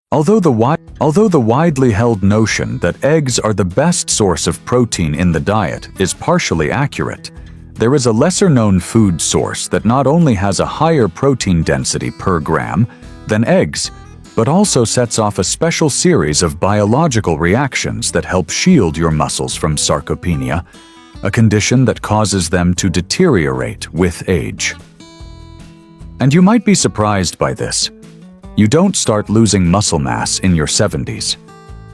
Although the widely held notion that eggs are the best source of protein in the diet is partially accurate, there is a lesser-known food source that not only has a higher protein density per gram than eggs, but also sets off a special series of biological reactions that help shield your muscles from sarcopenia, a condition that causes them to deteriorate with age. And you might be surprised by this. You don't start losing muscle mass in your 70s.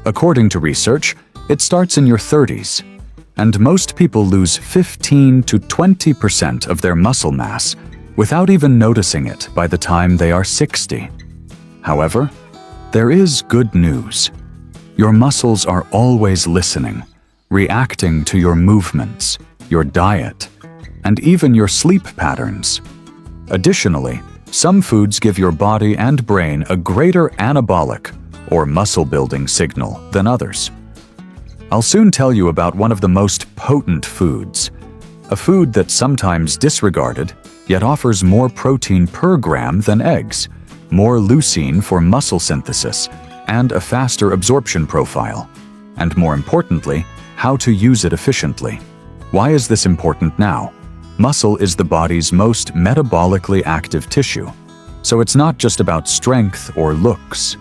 According to research, it starts in your 30s, and most people lose 15 to 20% of their muscle mass without even noticing it by the time they are 60. However, there is good news. Your muscles are always listening, reacting to your movements, your diet, and even your sleep patterns. Additionally, some foods give your body and brain a greater anabolic or muscle-building signal than others. I'll soon tell you about one of the most potent foods, a food that's sometimes disregarded, yet offers more protein per gram than eggs, more leucine for muscle synthesis, and a faster absorption profile. And more importantly, how to use it efficiently. Why is this important now? Muscle is the body's most metabolically active tissue, so it's not just about strength or looks.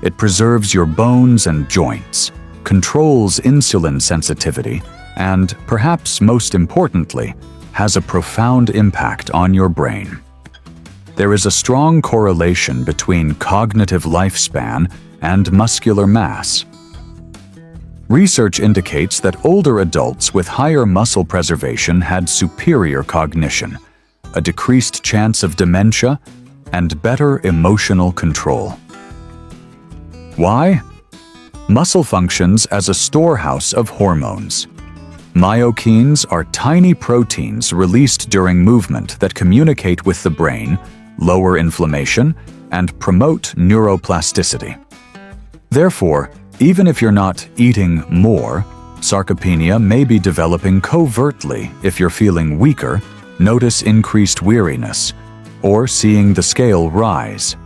It preserves your bones and joints, controls insulin sensitivity, and, perhaps most importantly, has a profound impact on your brain. There is a strong correlation between cognitive lifespan and muscular mass. Research indicates that older adults with higher muscle preservation had superior cognition, a decreased chance of dementia, and better emotional control. Why? Muscle functions as a storehouse of hormones. Myokines are tiny proteins released during movement that communicate with the brain, lower inflammation, and promote neuroplasticity. Therefore, even if you're not eating more, sarcopenia may be developing covertly if you're feeling weaker, notice increased weariness, or seeing the scale rise.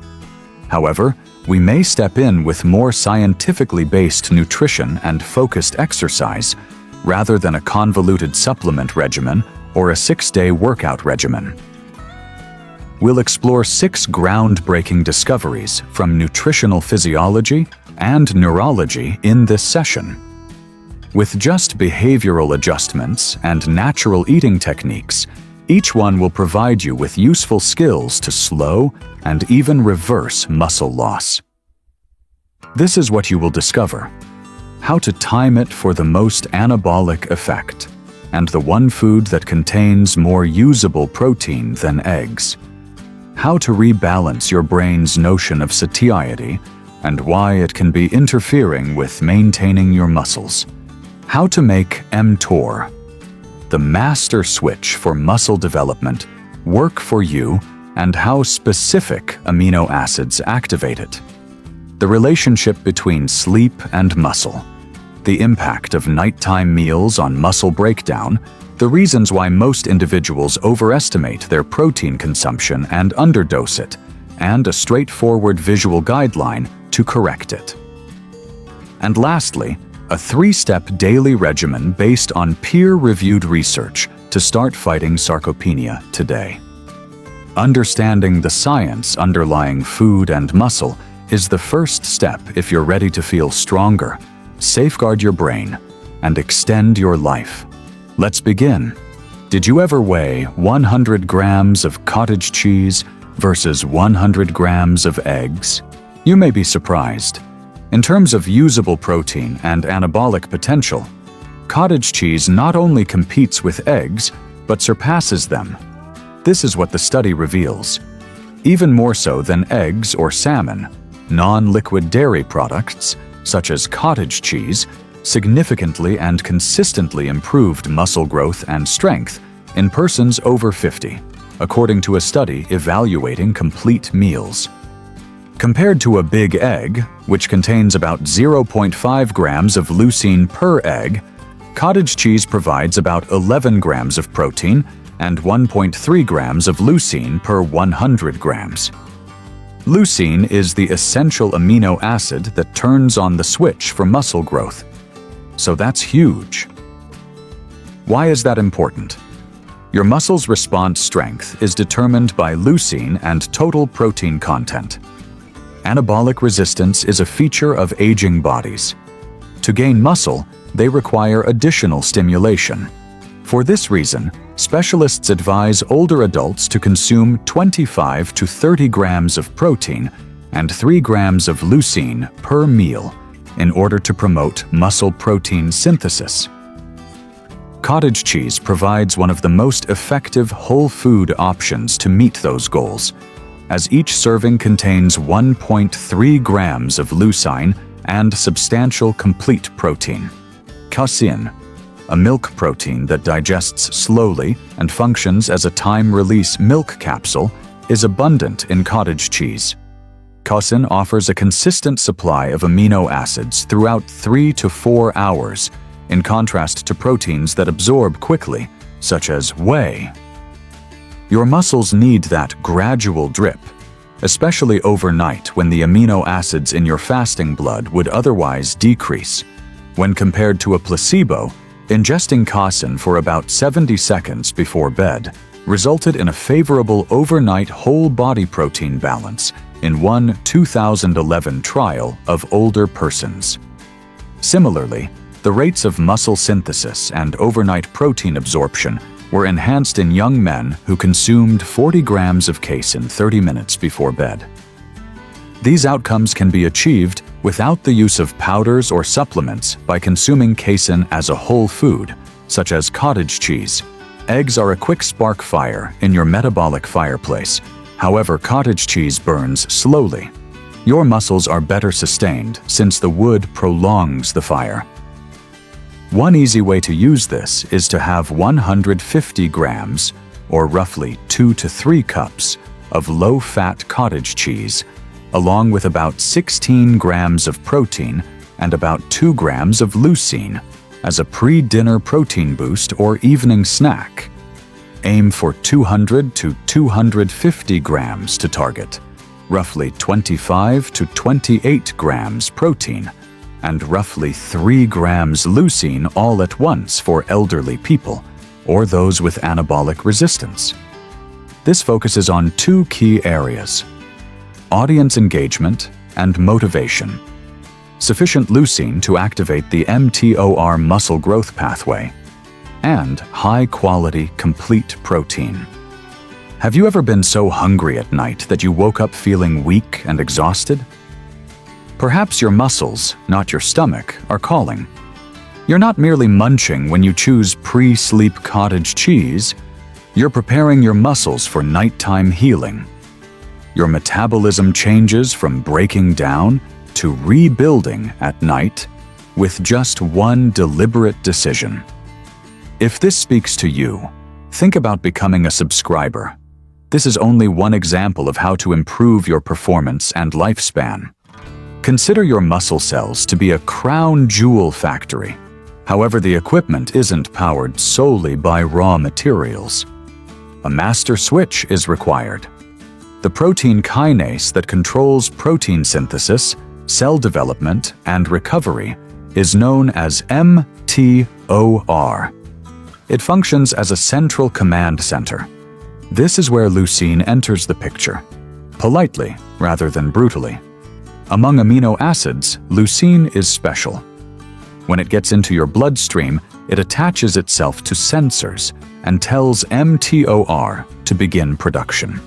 However, we may step in with more scientifically based nutrition and focused exercise rather than a convoluted supplement regimen or a 6-day workout regimen. We'll explore 6 groundbreaking discoveries from nutritional physiology and neurology in this session. With just behavioral adjustments and natural eating techniques, each one will provide you with useful skills to slow and even reverse muscle loss. This is what you will discover: how to time it for the most anabolic effect, and the one food that contains more usable protein than eggs. How to rebalance your brain's notion of satiety and why it can be interfering with maintaining your muscles. How to make mTOR, the master switch for muscle development, work for you, and how specific amino acids activate it. The relationship between sleep and muscle. The impact of nighttime meals on muscle breakdown, the reasons why most individuals overestimate their protein consumption and underdose it, and a straightforward visual guideline to correct it. And lastly, a 3-step daily regimen based on peer-reviewed research to start fighting sarcopenia today. Understanding the science underlying food and muscle is the first step if you're ready to feel stronger, safeguard your brain, and extend your life. Let's begin. Did you ever weigh 100 grams of cottage cheese versus 100 grams of eggs? You may be surprised. In terms of usable protein and anabolic potential, cottage cheese not only competes with eggs, but surpasses them. This is what the study reveals. Even more so than eggs or salmon, non-liquid dairy products, such as cottage cheese, significantly and consistently improved muscle growth and strength in persons over 50, according to a study evaluating complete meals. Compared to a big egg, which contains about 0.5 grams of leucine per egg, cottage cheese provides about 11 grams of protein and 1.3 grams of leucine per 100 grams. Leucine is the essential amino acid that turns on the switch for muscle growth. So that's huge. Why is that important? Your muscle's response strength is determined by leucine and total protein content. Anabolic resistance is a feature of aging bodies. To gain muscle, they require additional stimulation. For this reason, specialists advise older adults to consume 25 to 30 grams of protein and 3 grams of leucine per meal in order to promote muscle protein synthesis. Cottage cheese provides one of the most effective whole food options to meet those goals, as each serving contains 1.3 grams of leucine and substantial complete protein. Casein, a milk protein that digests slowly and functions as a time-release milk capsule, is abundant in cottage cheese. Casein offers a consistent supply of amino acids throughout 3 to 4 hours, in contrast to proteins that absorb quickly, such as whey. Your muscles need that gradual drip, especially overnight when the amino acids in your fasting blood would otherwise decrease. When compared to a placebo, ingesting casein for about 70 seconds before bed resulted in a favorable overnight whole body protein balance in one 2011 trial of older persons. Similarly, the rates of muscle synthesis and overnight protein absorption were enhanced in young men who consumed 40 grams of casein 30 minutes before bed. These outcomes can be achieved without the use of powders or supplements by consuming casein as a whole food, such as cottage cheese. Eggs are a quick spark fire in your metabolic fireplace. However, cottage cheese burns slowly. Your muscles are better sustained since the wood prolongs the fire. One easy way to use this is to have 150 grams, or roughly 2 to 3 cups, of low-fat cottage cheese, along with about 16 grams of protein and about 2 grams of leucine, as a pre-dinner protein boost or evening snack. Aim for 200 to 250 grams to target, roughly 25 to 28 grams protein, and roughly 3 grams leucine all at once for elderly people or those with anabolic resistance. This focuses on 2 key areas: audience engagement and motivation. Sufficient leucine to activate the mTOR muscle growth pathway, and high-quality complete protein. Have you ever been so hungry at night that you woke up feeling weak and exhausted? Perhaps your muscles, not your stomach, are calling. You're not merely munching when you choose pre-sleep cottage cheese. You're preparing your muscles for nighttime healing. Your metabolism changes from breaking down to rebuilding at night with just one deliberate decision. If this speaks to you, think about becoming a subscriber. This is only one example of how to improve your performance and lifespan. Consider your muscle cells to be a crown jewel factory. However, the equipment isn't powered solely by raw materials. A master switch is required. The protein kinase that controls protein synthesis, cell development, and recovery is known as mTOR. It functions as a central command center. This is where leucine enters the picture, politely rather than brutally. Among amino acids, leucine is special. When it gets into your bloodstream, it attaches itself to sensors and tells mTOR to begin production.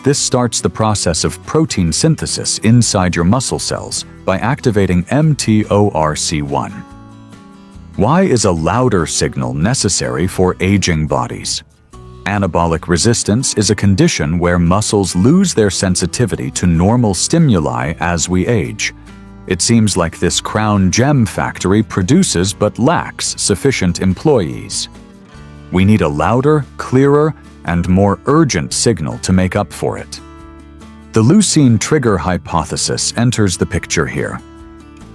This starts the process of protein synthesis inside your muscle cells by activating mTORC1. Why is a louder signal necessary for aging bodies? Anabolic resistance is a condition where muscles lose their sensitivity to normal stimuli as we age. It seems like this crown gem factory produces but lacks sufficient employees. We need a louder, clearer, and more urgent signal to make up for it. The leucine trigger hypothesis enters the picture here.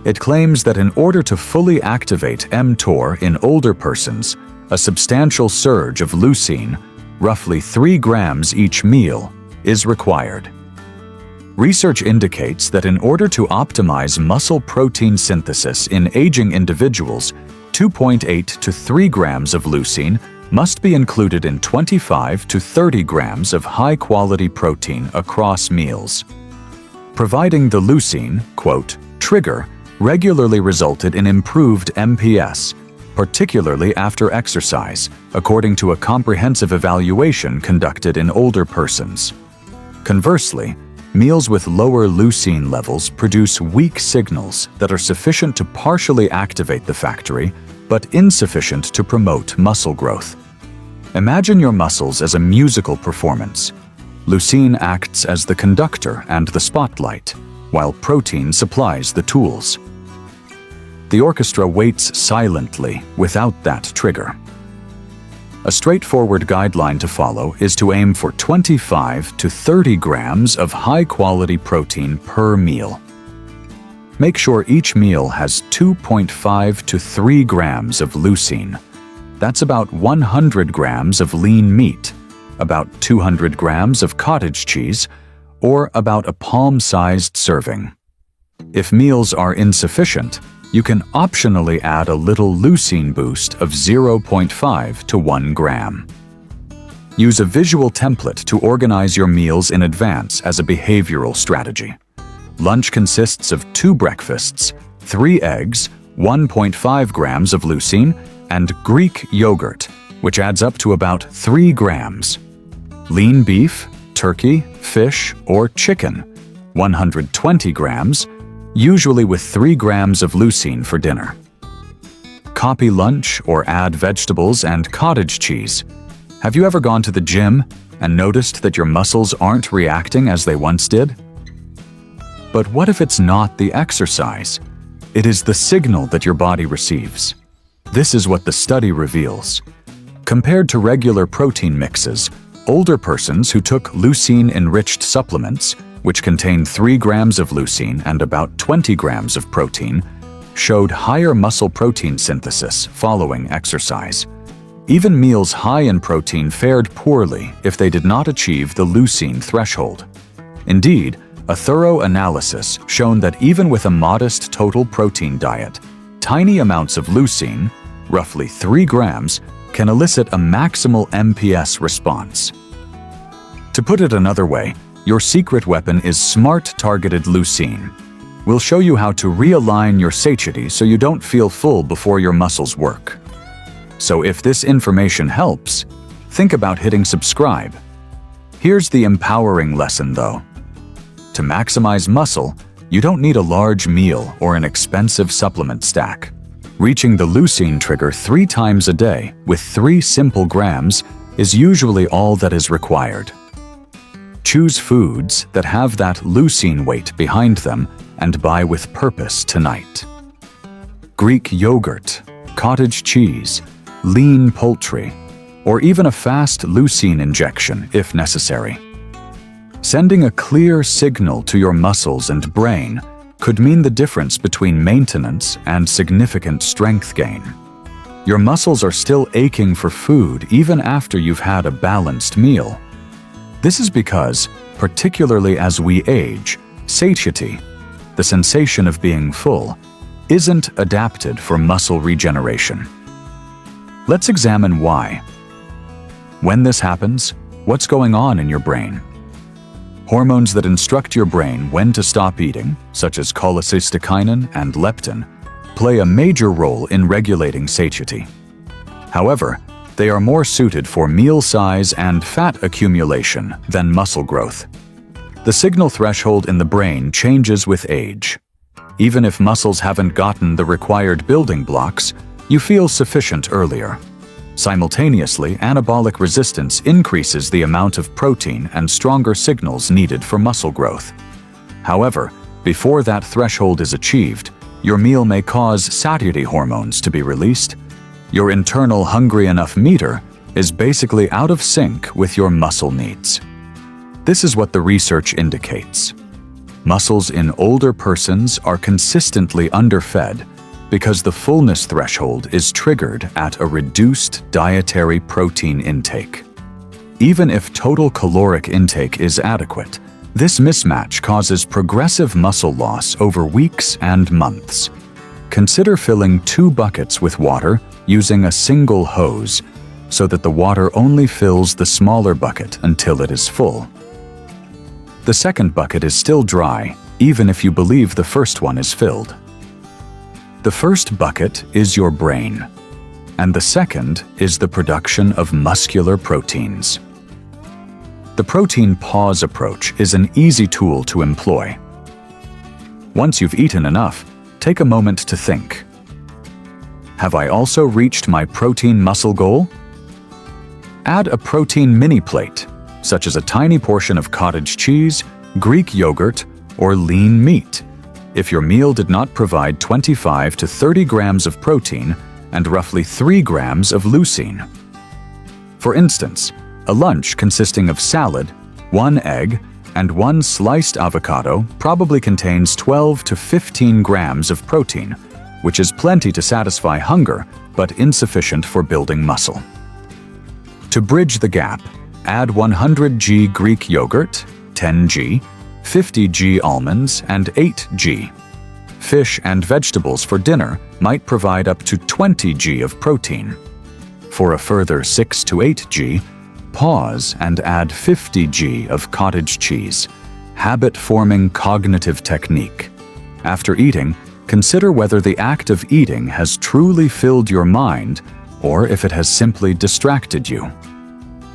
It claims that in order to fully activate mTOR in older persons, a substantial surge of leucine, roughly 3 grams each meal, is required. Research indicates that in order to optimize muscle protein synthesis in aging individuals, 2.8 to 3 grams of leucine must be included in 25 to 30 grams of high-quality protein across meals. Providing the leucine, quote, trigger regularly resulted in improved MPS, particularly after exercise, according to a comprehensive evaluation conducted in older persons. Conversely, meals with lower leucine levels produce weak signals that are sufficient to partially activate the factory, but insufficient to promote muscle growth. Imagine your muscles as a musical performance. Leucine acts as the conductor and the spotlight, while protein supplies the tools. The orchestra waits silently without that trigger. A straightforward guideline to follow is to aim for 25 to 30 grams of high-quality protein per meal. Make sure each meal has 2.5 to 3 grams of leucine. That's about 100 grams of lean meat, about 200 grams of cottage cheese, or about a palm-sized serving. If meals are insufficient, you can optionally add a little leucine boost of 0.5 to 1 gram. Use a visual template to organize your meals in advance as a behavioral strategy. Lunch consists of 2 breakfasts, 3 eggs, 1.5 grams of leucine, and Greek yogurt, which adds up to about 3 grams. Lean beef, turkey, fish, or chicken, 120 grams, usually with 3 grams of leucine for dinner. Copy lunch or add vegetables and cottage cheese. Have you ever gone to the gym and noticed that your muscles aren't reacting as they once did? But what if it's not the exercise? It is the signal that your body receives. This is what the study reveals. Compared to regular protein mixes, older persons who took leucine-enriched supplements, which contain 3 grams of leucine and about 20 grams of protein, showed higher muscle protein synthesis following exercise. Even meals high in protein fared poorly if they did not achieve the leucine threshold. Indeed, a thorough analysis shown that even with a modest total protein diet, tiny amounts of leucine, roughly 3 grams, can elicit a maximal MPS response. To put it another way, your secret weapon is smart-targeted leucine. We'll show you how to realign your satiety so you don't feel full before your muscles work. So if this information helps, think about hitting subscribe. Here's the empowering lesson though. To maximize muscle, you don't need a large meal or an expensive supplement stack. Reaching the leucine trigger 3 times a day with 3 simple grams is usually all that is required. Choose foods that have that leucine weight behind them and buy with purpose tonight. Greek yogurt, cottage cheese, lean poultry, or even a fast leucine injection if necessary. Sending a clear signal to your muscles and brain could mean the difference between maintenance and significant strength gain. Your muscles are still aching for food even after you've had a balanced meal. This is because, particularly as we age, satiety, the sensation of being full, isn't adapted for muscle regeneration. Let's examine why. When this happens, what's going on in your brain? Hormones that instruct your brain when to stop eating, such as cholecystokinin and leptin, play a major role in regulating satiety. However, they are more suited for meal size and fat accumulation than muscle growth. The signal threshold in the brain changes with age. Even if muscles haven't gotten the required building blocks, you feel sufficient earlier. Simultaneously, anabolic resistance increases the amount of protein and stronger signals needed for muscle growth. However, before that threshold is achieved, your meal may cause satiety hormones to be released. Your internal hungry enough meter is basically out of sync with your muscle needs. This is what the research indicates. Muscles in older persons are consistently underfed because the fullness threshold is triggered at a reduced dietary protein intake. Even if total caloric intake is adequate, This mismatch causes progressive muscle loss over weeks and months. Consider filling 2 buckets with water using a single hose so that the water only fills the smaller bucket until it is full. The second bucket is still dry, even if you believe the first one is filled. The first bucket is your brain, and the second is the production of muscular proteins. The protein pause approach is an easy tool to employ. Once you've eaten enough, take a moment to think. Have I also reached my protein muscle goal? Add a protein mini plate, such as a tiny portion of cottage cheese, Greek yogurt, or lean meat, if your meal did not provide 25 to 30 grams of protein and roughly 3 grams of leucine. For instance, a lunch consisting of salad, 1 egg, and 1 sliced avocado probably contains 12 to 15 grams of protein, which is plenty to satisfy hunger but insufficient for building muscle. To bridge the gap, add 100 g Greek yogurt, 10 g, 50 g almonds, and 8 g. Fish and vegetables for dinner might provide up to 20 g of protein. For a further 6 to 8 g, pause and add 50 g of cottage cheese, habit-forming cognitive technique. After eating, consider whether the act of eating has truly filled your mind or if it has simply distracted you.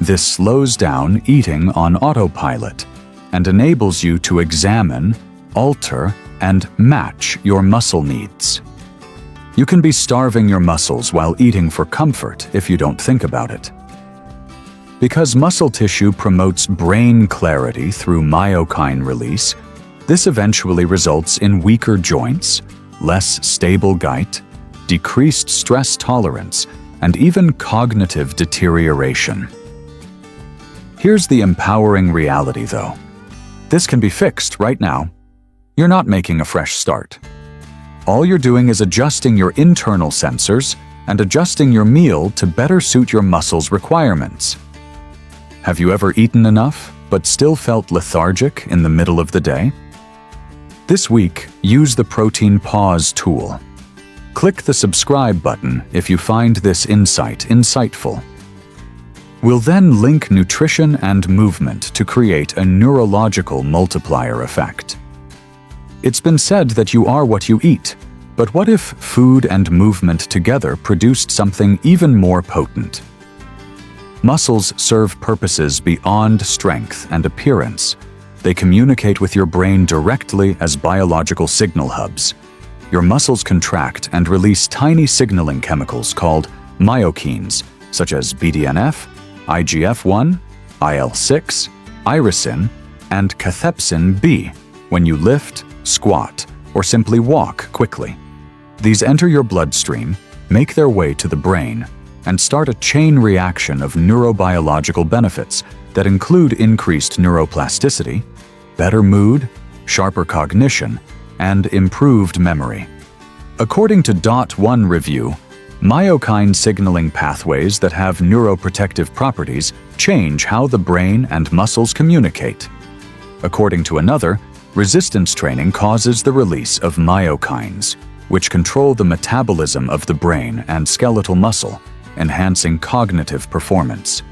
This slows down eating on autopilot and enables you to examine, alter, and match your muscle needs. You can be starving your muscles while eating for comfort if you don't think about it. Because muscle tissue promotes brain clarity through myokine release, this eventually results in weaker joints, less stable gait, decreased stress tolerance, and even cognitive deterioration. Here's the empowering reality, though. This can be fixed right now. You're not making a fresh start. All you're doing is adjusting your internal sensors and adjusting your meal to better suit your muscles' requirements. Have you ever eaten enough, but still felt lethargic in the middle of the day? This week, use the Protein Pause tool. Click the subscribe button if you find this insight insightful. We'll then link nutrition and movement to create a neurological multiplier effect. It's been said that you are what you eat, but what if food and movement together produced something even more potent? Muscles serve purposes beyond strength and appearance. They communicate with your brain directly as biological signal hubs. Your muscles contract and release tiny signaling chemicals called myokines, such as BDNF, IGF-1, IL-6, irisin, and cathepsin B, when you lift, squat, or simply walk quickly. These enter your bloodstream, make their way to the brain, and start a chain reaction of neurobiological benefits that include increased neuroplasticity, better mood, sharper cognition, and improved memory. According to .1 review, myokine signaling pathways that have neuroprotective properties change how the brain and muscles communicate. According to another, resistance training causes the release of myokines, which control the metabolism of the brain and skeletal muscle, enhancing cognitive performance.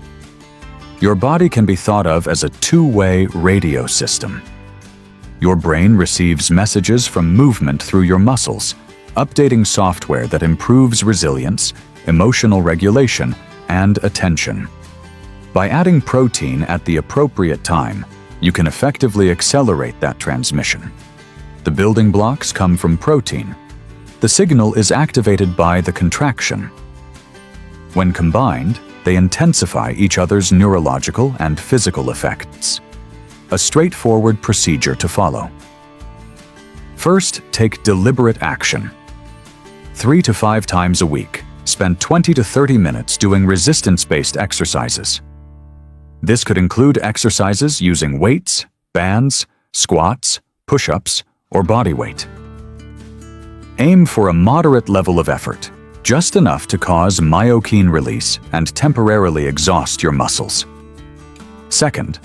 Your body can be thought of as a two-way radio system. Your brain receives messages from movement through your muscles, updating software that improves resilience, emotional regulation, and attention. By adding protein at the appropriate time, you can effectively accelerate that transmission. The building blocks come from protein. The signal is activated by the contraction. When combined, they intensify each other's neurological and physical effects. A straightforward procedure to follow. First, take deliberate action. 3 to 5 times a week, spend 20 to 30 minutes doing resistance-based exercises. This could include exercises using weights, bands, squats, push-ups, or body weight. Aim for a moderate level of effort, just enough to cause myokine release and temporarily exhaust your muscles. Second,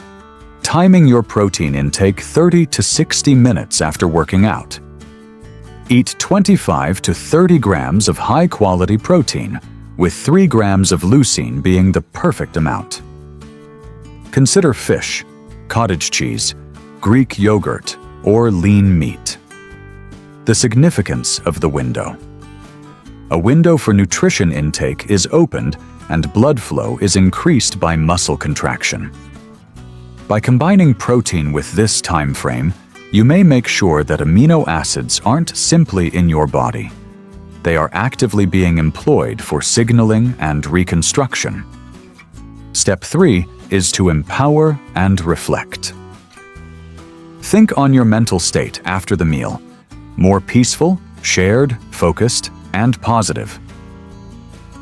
timing your protein intake 30 to 60 minutes after working out. Eat 25 to 30 grams of high-quality protein, with 3 grams of leucine being the perfect amount. Consider fish, cottage cheese, Greek yogurt, or lean meat. The significance of the window. A window for nutrition intake is opened and blood flow is increased by muscle contraction. By combining protein with this time frame, you may make sure that amino acids aren't simply in your body. They are actively being employed for signaling and reconstruction. Step 3 is to empower and reflect. Think on your mental state after the meal. More peaceful, shared, focused, and positive.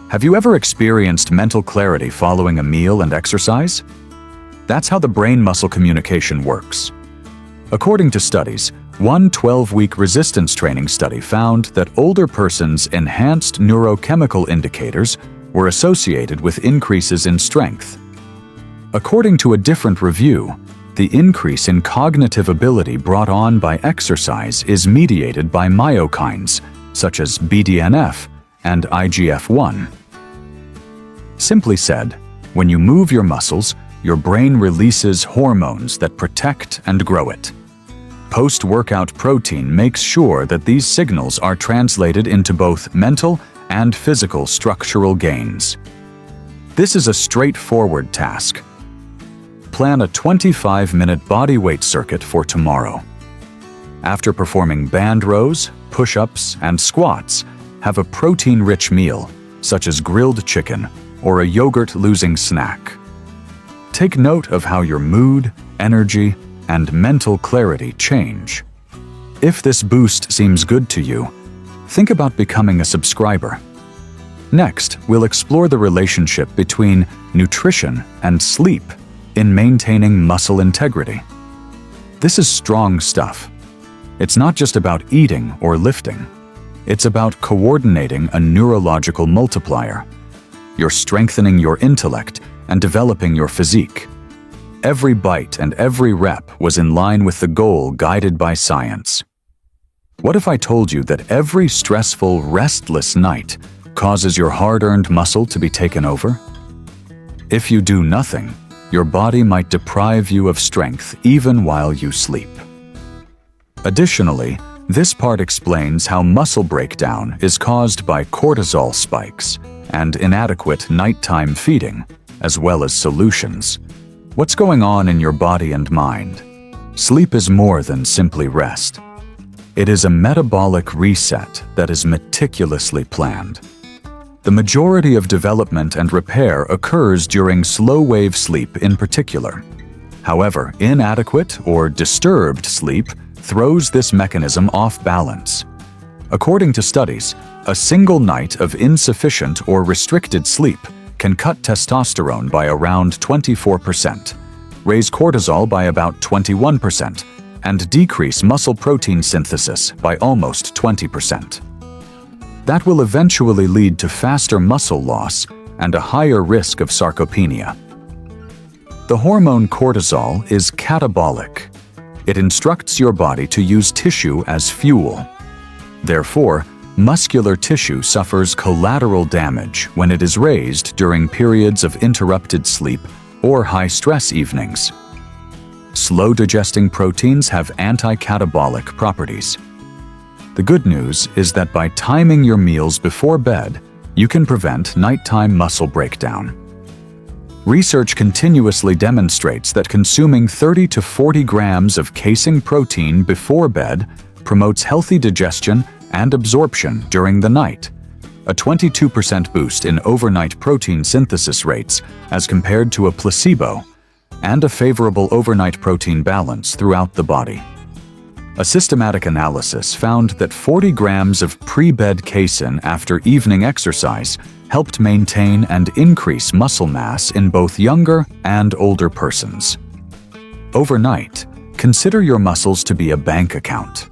Have you ever experienced mental clarity following a meal and exercise? That's how the brain-muscle communication works. According to studies, one 12-week resistance training study found that older persons' enhanced neurochemical indicators were associated with increases in strength. According to a different review, the increase in cognitive ability brought on by exercise is mediated by myokines, such as BDNF and IGF-1. Simply said, when you move your muscles, your brain releases hormones that protect and grow it. Post-workout protein makes sure that these signals are translated into both mental and physical structural gains. This is a straightforward task. Plan a 25-minute bodyweight circuit for tomorrow. After performing band rows, push-ups, and squats, have a protein-rich meal, such as grilled chicken or a yogurt-losing snack. Take note of how your mood, energy, and mental clarity change. If this boost seems good to you, think about becoming a subscriber. Next, we'll explore the relationship between nutrition and sleep in maintaining muscle integrity. This is strong stuff. It's not just about eating or lifting. It's about coordinating a neurological multiplier. You're strengthening your intellect and developing your physique. Every bite and every rep was in line with the goal guided by science. What if I told you that every stressful, restless night causes your hard-earned muscle to be taken over? If you do nothing, your body might deprive you of strength even while you sleep. Additionally, this part explains how muscle breakdown is caused by cortisol spikes and inadequate nighttime feeding, as well as solutions. What's going on in your body and mind? Sleep is more than simply rest. It is a metabolic reset that is meticulously planned. The majority of development and repair occurs during slow-wave sleep in particular. However, inadequate or disturbed sleep throws this mechanism off balance. According to studies, a single night of insufficient or restricted sleep can cut testosterone by around 24%, raise cortisol by about 21%, and decrease muscle protein synthesis by almost 20%. That will eventually lead to faster muscle loss and a higher risk of sarcopenia. The hormone cortisol is catabolic. It instructs your body to use tissue as fuel. Therefore, muscular tissue suffers collateral damage when it is raised during periods of interrupted sleep or high-stress evenings. Slow-digesting proteins have anti-catabolic properties. The good news is that by timing your meals before bed, you can prevent nighttime muscle breakdown. Research continuously demonstrates that consuming 30 to 40 grams of casein protein before bed promotes healthy digestion and absorption during the night, a 22% boost in overnight protein synthesis rates as compared to a placebo, and a favorable overnight protein balance throughout the body. A systematic analysis found that 40 grams of pre-bed casein after evening exercise helped maintain and increase muscle mass in both younger and older persons. Overnight, consider your muscles to be a bank account.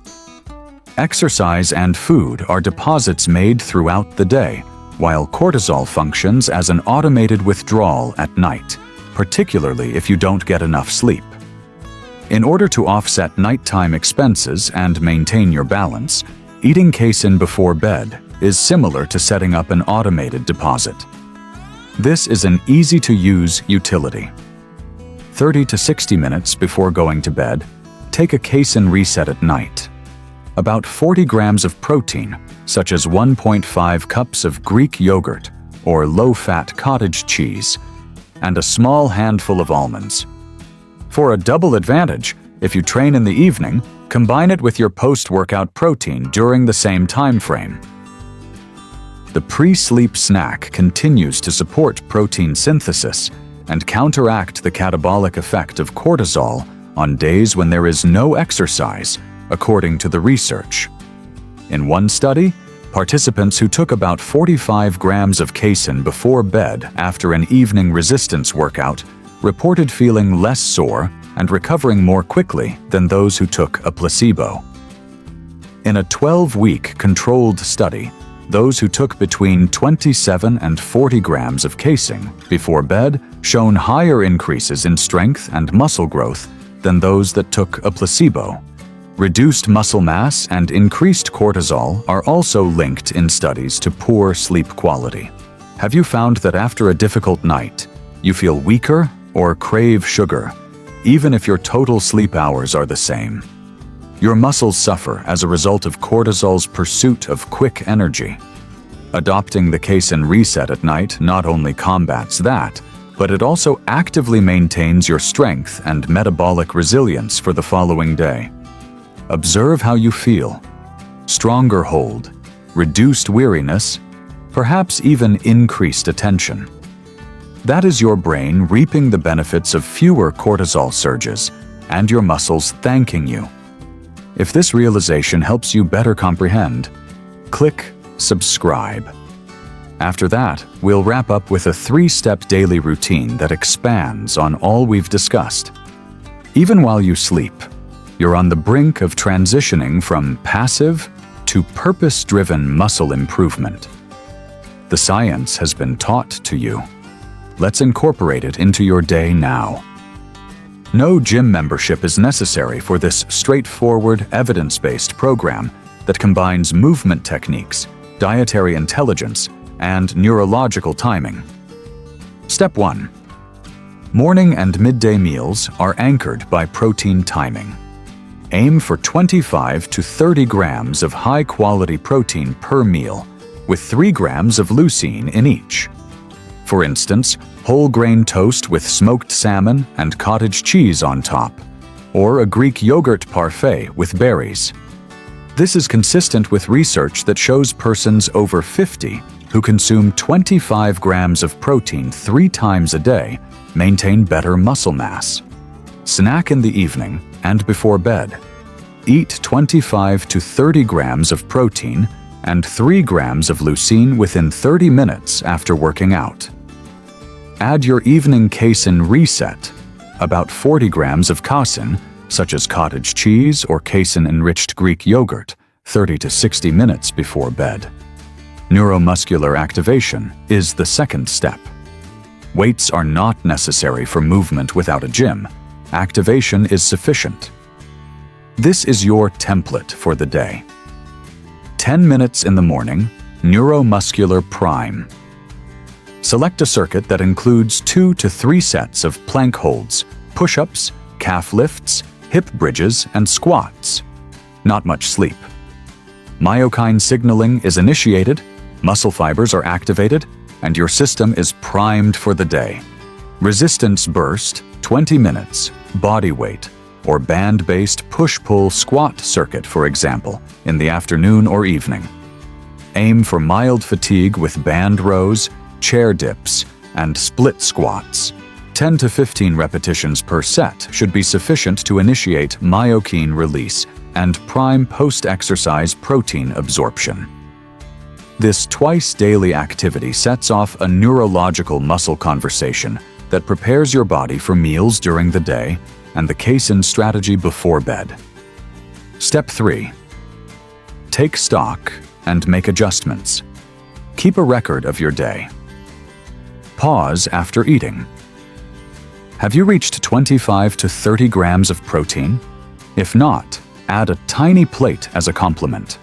Exercise and food are deposits made throughout the day, while cortisol functions as an automated withdrawal at night, particularly if you don't get enough sleep. In order to offset nighttime expenses and maintain your balance, eating casein before bed is similar to setting up an automated deposit. This is an easy-to-use utility. 30 to 60 minutes before going to bed, take a casein reset at night. About 40 grams of protein, such as 1.5 cups of Greek yogurt or low-fat cottage cheese, and a small handful of almonds. For a double advantage, if you train in the evening, combine it with your post-workout protein during the same time frame. The pre-sleep snack continues to support protein synthesis and counteract the catabolic effect of cortisol on days when there is no exercise, according to the research. In one study, participants who took about 45 grams of casein before bed after an evening resistance workout reported feeling less sore and recovering more quickly than those who took a placebo. In a 12-week controlled study, those who took between 27 and 40 grams of casein before bed shown higher increases in strength and muscle growth than those that took a placebo. Reduced muscle mass and increased cortisol are also linked in studies to poor sleep quality. Have you found that after a difficult night, you feel weaker or crave sugar, even if your total sleep hours are the same? Your muscles suffer as a result of cortisol's pursuit of quick energy. Adopting the casein reset at night not only combats that, but it also actively maintains your strength and metabolic resilience for the following day. Observe how you feel. Stronger hold, reduced weariness, perhaps even increased attention. That is your brain reaping the benefits of fewer cortisol surges and your muscles thanking you. If this realization helps you better comprehend, click subscribe. After that, we'll wrap up with a 3-step daily routine that expands on all we've discussed. Even while you sleep, you're on the brink of transitioning from passive to purpose-driven muscle improvement. The science has been taught to you. Let's incorporate it into your day now. No gym membership is necessary for this straightforward, evidence-based program that combines movement techniques, dietary intelligence, and neurological timing. Step 1. Morning and midday meals are anchored by protein timing. Aim for 25 to 30 grams of high-quality protein per meal, with 3 grams of leucine in each. For instance, whole grain toast with smoked salmon and cottage cheese on top, or a Greek yogurt parfait with berries. This is consistent with research that shows persons over 50 who consume 25 grams of protein 3 times a day maintain better muscle mass. Snack in the evening and before bed. Eat 25 to 30 grams of protein and 3 grams of leucine within 30 minutes after working out. Add your evening casein reset, about 40 grams of casein, such as cottage cheese or casein-enriched Greek yogurt, 30 to 60 minutes before bed. Neuromuscular activation is the second step. Weights are not necessary for movement without a gym. Activation is sufficient. This is your template for the day. 10 minutes in the morning, neuromuscular prime. Select a circuit that includes 2 to 3 sets of plank holds, push-ups, calf lifts, hip bridges, and squats. Not much sleep. Myokine signaling is initiated, muscle fibers are activated, and your system is primed for the day. Resistance burst, 20 minutes, body weight, or band-based push-pull squat circuit, for example, in the afternoon or evening. Aim for mild fatigue with band rows, chair dips, and split squats. 10 to 15 repetitions per set should be sufficient to initiate myokine release and prime post-exercise protein absorption. This twice-daily activity sets off a neurological muscle conversation that prepares your body for meals during the day and the casein strategy before bed. Step 3. Take stock and make adjustments. Keep a record of your day. Pause after eating. Have you reached 25 to 30 grams of protein? If not, add a tiny plate as a complement.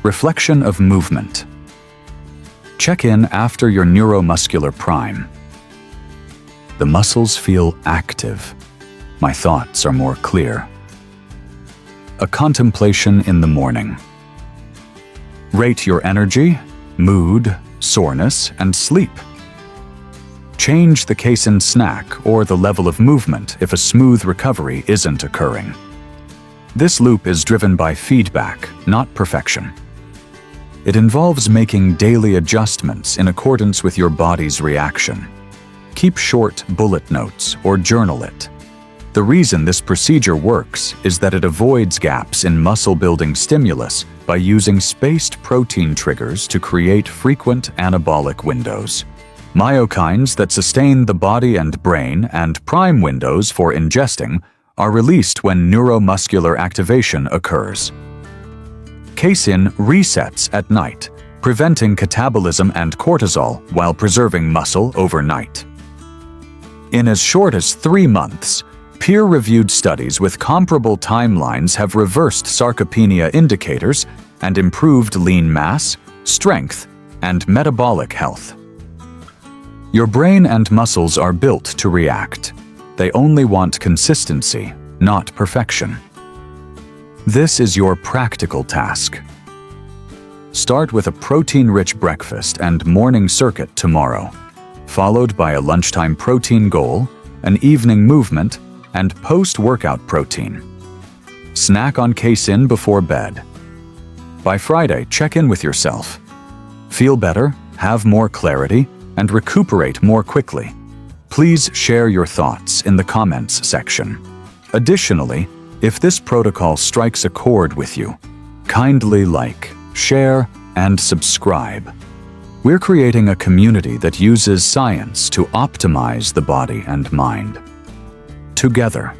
Reflection of movement. Check in after your neuromuscular prime. The muscles feel active. My thoughts are more clear. A contemplation in the morning. Rate your energy, mood, soreness, and sleep. Change the casein snack or the level of movement if a smooth recovery isn't occurring. This loop is driven by feedback, not perfection. It involves making daily adjustments in accordance with your body's reaction. Keep short bullet notes or journal it. The reason this procedure works is that it avoids gaps in muscle-building stimulus by using spaced protein triggers to create frequent anabolic windows. Myokines that sustain the body and brain and prime windows for ingesting are released when neuromuscular activation occurs. Casein resets at night, preventing catabolism and cortisol while preserving muscle overnight. In as short as 3 months, peer-reviewed studies with comparable timelines have reversed sarcopenia indicators and improved lean mass, strength, and metabolic health. Your brain and muscles are built to react. They only want consistency, not perfection. This is your practical task. Start with a protein-rich breakfast and morning circuit tomorrow, followed by a lunchtime protein goal, an evening movement, and post-workout protein. Snack on casein before bed. By Friday, check in with yourself. Feel better, have more clarity, and recuperate more quickly. Please share your thoughts in the comments section. Additionally, if this protocol strikes a chord with you, kindly like, share, and subscribe. We're creating a community that uses science to optimize the body and mind. Together,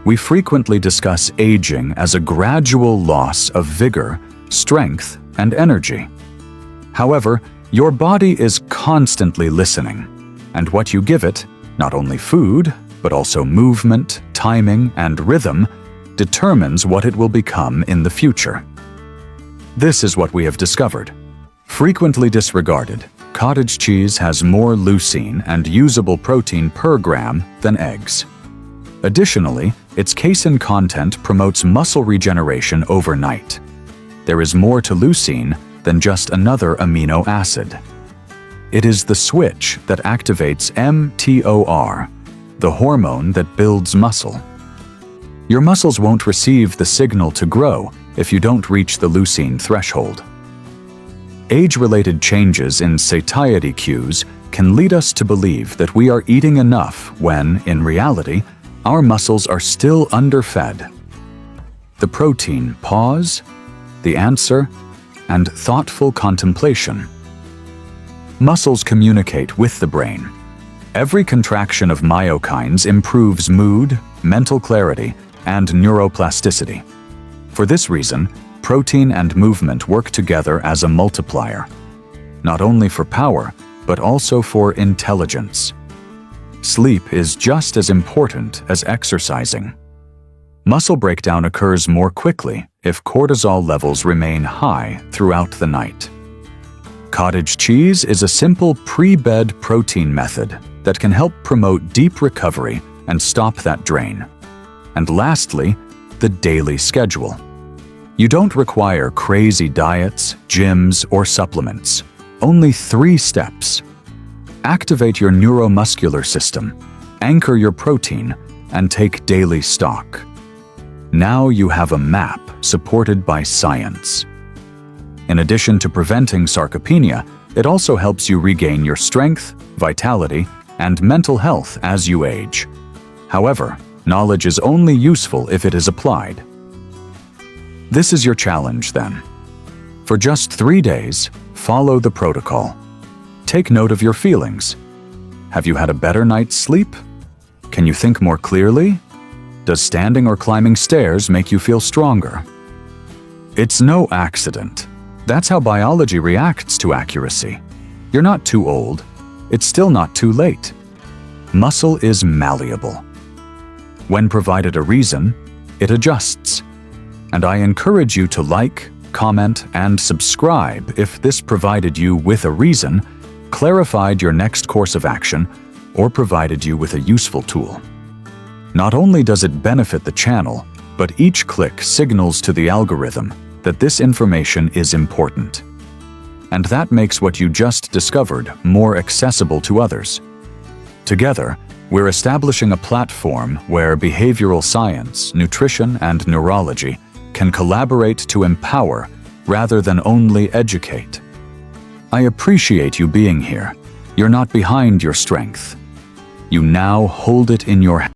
we frequently discuss aging as a gradual loss of vigor, strength, and energy. However, your body is constantly listening, and what you give it, not only food, but also movement, timing, and rhythm, determines what it will become in the future. This is what we have discovered. Frequently disregarded, cottage cheese has more leucine and usable protein per gram than eggs. Additionally, its casein content promotes muscle regeneration overnight. There is more to leucine than just another amino acid. It is the switch that activates mTOR, the hormone that builds muscle. Your muscles won't receive the signal to grow if you don't reach the leucine threshold. Age-related changes in satiety cues can lead us to believe that we are eating enough when, in reality, our muscles are still underfed. The protein pause, the answer, and thoughtful contemplation. Muscles communicate with the brain. Every contraction of myokines improves mood, mental clarity, and neuroplasticity. For this reason, protein and movement work together as a multiplier, not only for power, but also for intelligence. Sleep is just as important as exercising. Muscle breakdown occurs more quickly if cortisol levels remain high throughout the night. Cottage cheese is a simple pre-bed protein method that can help promote deep recovery and stop that drain. And lastly, the daily schedule. You don't require crazy diets, gyms, or supplements. Only 3 steps. Activate your neuromuscular system, anchor your protein, and take daily stock. Now you have a map supported by science. In addition to preventing sarcopenia, it also helps you regain your strength, vitality, and mental health as you age. However, knowledge is only useful if it is applied. This is your challenge then. For just 3 days, follow the protocol. Take note of your feelings. Have you had a better night's sleep? Can you think more clearly? Does standing or climbing stairs make you feel stronger? It's no accident. That's how biology reacts to accuracy. You're not too old. It's still not too late. Muscle is malleable. When provided a reason, it adjusts. And I encourage you to like, comment, and subscribe if this provided you with a reason, clarified your next course of action, or provided you with a useful tool. Not only does it benefit the channel, but each click signals to the algorithm that this information is important. And that makes what you just discovered more accessible to others. Together, we're establishing a platform where behavioral science, nutrition, and neurology can collaborate to empower rather than only educate. I appreciate you being here. You're not behind your strength. You now hold it in your hands.